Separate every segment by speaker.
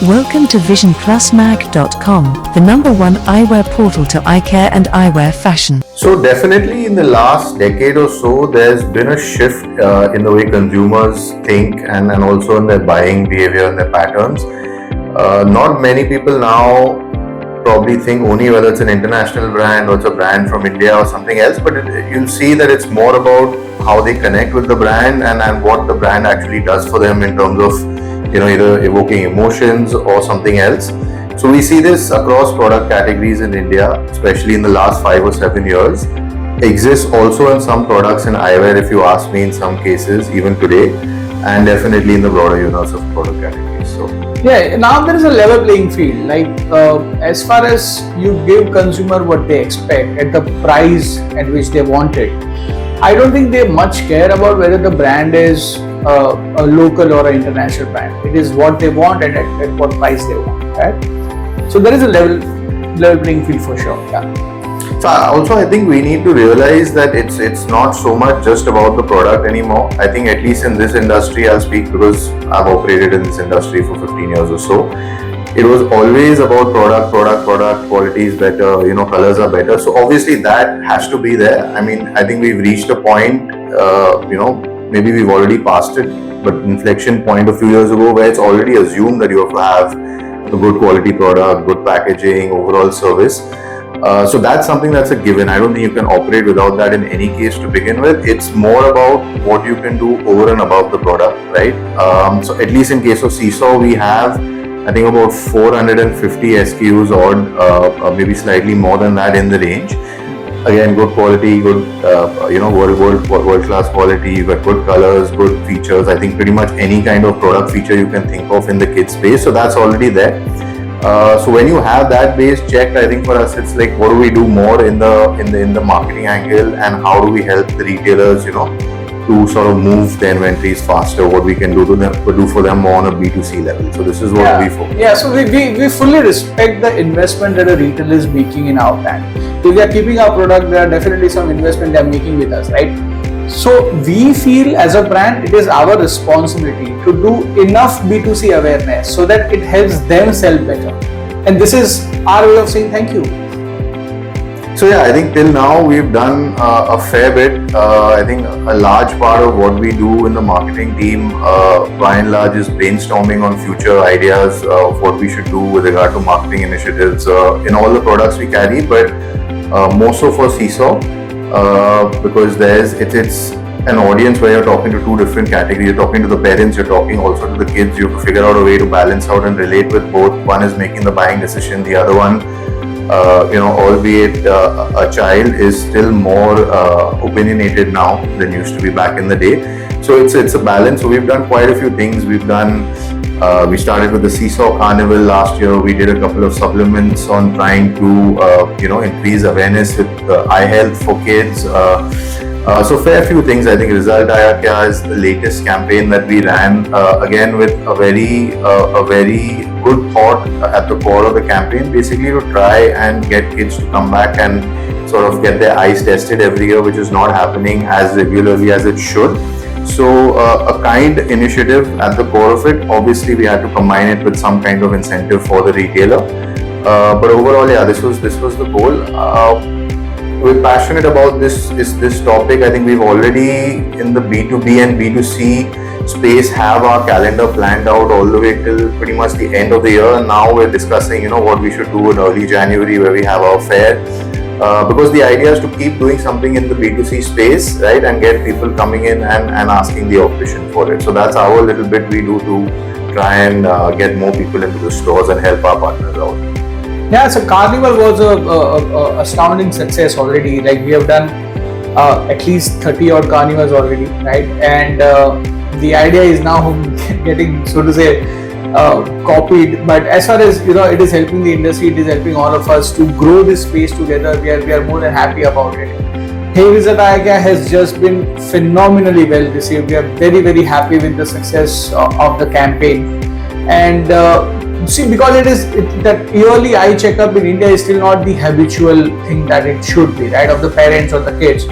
Speaker 1: Welcome to visionplusmag.com, the #1 eyewear portal to eye care and eyewear fashion.
Speaker 2: So definitely in the last decade or so, there's been a shift in the way consumers think and also in their buying behavior and their patterns. Not many people now probably think only whether it's an international brand or it's a brand from India or something else, but you'll see that it's more about how they connect with the brand and what the brand actually does for them in terms of either evoking emotions or something else. So we see this across product categories in India, especially in the last 5 or 7 years. Exists also in some products in eyewear, if you ask me, in some cases even today, and definitely in the broader universe of product categories. So
Speaker 3: yeah, now there is a level playing field. As far as you give consumer what they expect at the price at which they want it, I don't think they much care about whether the brand is a local or an international brand. It is what they want and at what price they want, right? So there is a level playing field for sure. Yeah.
Speaker 2: So also I think we need to realize that it's not so much just about the product anymore. I think at least in this industry, I'll speak because I've operated in this industry for 15 years or so. It was always about product, quality is better, colors are better. So obviously that has to be there. I mean, I think we've reached a point, maybe we've already passed it, but inflection point a few years ago where it's already assumed that you have to have a good quality product, good packaging, overall service. So that's something that's a given. I don't think you can operate without that in any case to begin with. It's more about what you can do over and above the product, right? So at least in case of SeeSaw, we have, I think, about 450 SKUs or maybe slightly more than that in the range. Again, good quality, good, world-class quality. You've got good colors, good features. I think pretty much any kind of product feature you can think of in the kids space. So that's already there. So when you have that base checked, I think for us it's like, what do we do more in the marketing angle, and how do we help the retailers, to sort of move the inventories faster? What we can do for them more on a B2C level. So this is what we focus.
Speaker 3: Yeah. So we fully respect the investment that a retailer is making in our brand. If they are keeping our product, there are definitely some investment they are making with us, right? So we feel as a brand, it is our responsibility to do enough B2C awareness so that it helps them sell better. And this is our way of saying thank you.
Speaker 2: So yeah, I think till now we've done a fair bit. I think a large part of what we do in the marketing team, by and large, is brainstorming on future ideas of what we should do with regard to marketing initiatives in all the products we carry, but more so for SeeSaw. Because it's an audience where you're talking to two different categories. You're talking to the parents, you're talking also to the kids. You have to figure out a way to balance out and relate with both. One is making the buying decision, the other one, albeit a child, is still more opinionated now than used to be back in the day. So it's a balance. So we've done quite a few things. We started with the SeeSaw Carnival last year. We did a couple of supplements on trying to increase awareness with eye health for kids. So fair few things. I think Result Aaya Kya is the latest campaign that we ran, again with a very good thought at the core of the campaign, basically to try and get kids to come back and sort of get their eyes tested every year, which is not happening as regularly as it should. So a kind initiative at the core of it. Obviously we had to combine it with some kind of incentive for the retailer, but overall, yeah, this was the goal. We're passionate about this topic. I think we've already, in the B2B and B2C space, have our calendar planned out all the way till pretty much the end of the year. And now we're discussing what we should do in early January, where we have our fair. Because the idea is to keep doing something in the B2C space, right, and get people coming in and asking the optician for it. So that's our little bit we do to try and get more people into the stores and help our partners out.
Speaker 3: Yeah, so Carnival was a astounding success already. Like, we have done at least 30 odd carnivals already, right? And the idea is now getting, so to say, copied. But as far as it is helping the industry, it is helping all of us to grow this space together. We are more than happy about it. Hey Result Aaya Kya has just been phenomenally well received. We are very, very happy with the success of the campaign. And see, because that yearly eye checkup in India is still not the habitual thing that it should be, right, of the parents or the kids.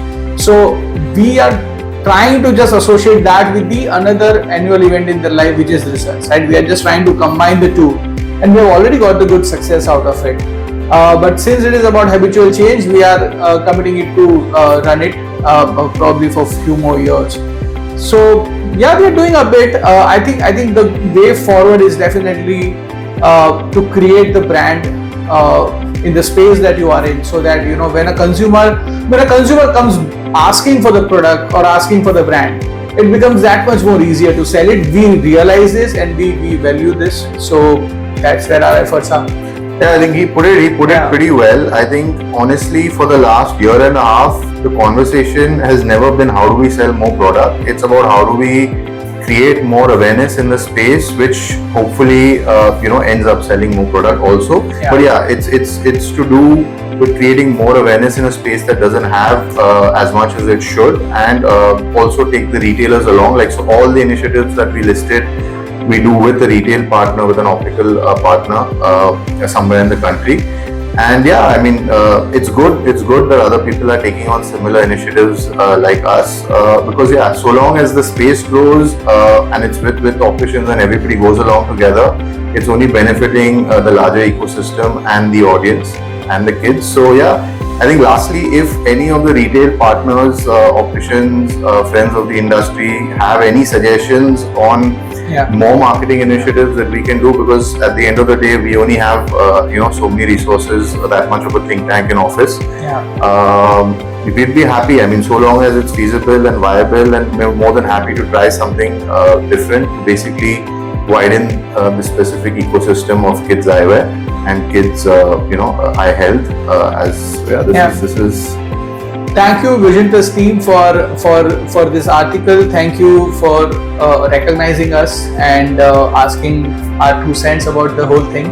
Speaker 3: So we are trying to just associate that with the another annual event in their life, which is results, right? We are just trying to combine the two and we have already got the good success out of it. But since it is about habitual change, we are committing it to run it probably for a few more years. So yeah, we are doing a bit. I think the way forward is definitely to create the brand in the space that you are in, so that when a consumer comes asking for the product or asking for the brand, it becomes that much more easier to sell it. We realize this and we value this, so that's where our efforts are.
Speaker 2: Yeah, I think he put it pretty well. I think honestly, for the last year and a half, the conversation has never been how do we sell more product. It's about how do we create more awareness in the space, which hopefully ends up selling more product also.
Speaker 3: Yeah.
Speaker 2: But yeah, it's to do with creating more awareness in a space that doesn't have as much as it should, and also take the retailers along. Like, so all the initiatives that we listed, we do with a retail partner, with an optical partner somewhere in the country. And yeah, I mean, it's good that other people are taking on similar initiatives like us, because yeah, so long as the space grows and it's with opticians and everybody goes along together, it's only benefiting the larger ecosystem and the audience and the kids. So yeah, I think lastly, if any of the retail partners, opticians, friends of the industry have any suggestions on more marketing initiatives that we can do, because at the end of the day, we only have so many resources, that much of a think tank in office. We'd be happy. I mean, so long as it's feasible and viable, and we're more than happy to try something different to basically widen the specific ecosystem of kids eyewear and kids eye health. This is.
Speaker 3: Thank you, Vision Plus team, for this article. Thank you for recognizing us and asking our 2 cents about the whole thing.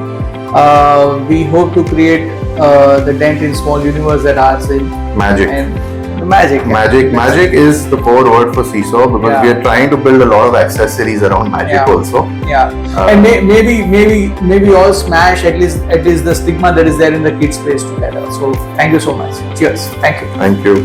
Speaker 3: We hope to create the dent in small universe that ours in.
Speaker 2: Magic.
Speaker 3: And the magic.
Speaker 2: Magic is the code word for SeeSaw, because we are trying to build a lot of accessories around magic also.
Speaker 3: And maybe all smash at least the stigma that is there in the kids space together. So thank you so much. Cheers. Thank you.
Speaker 2: Thank you.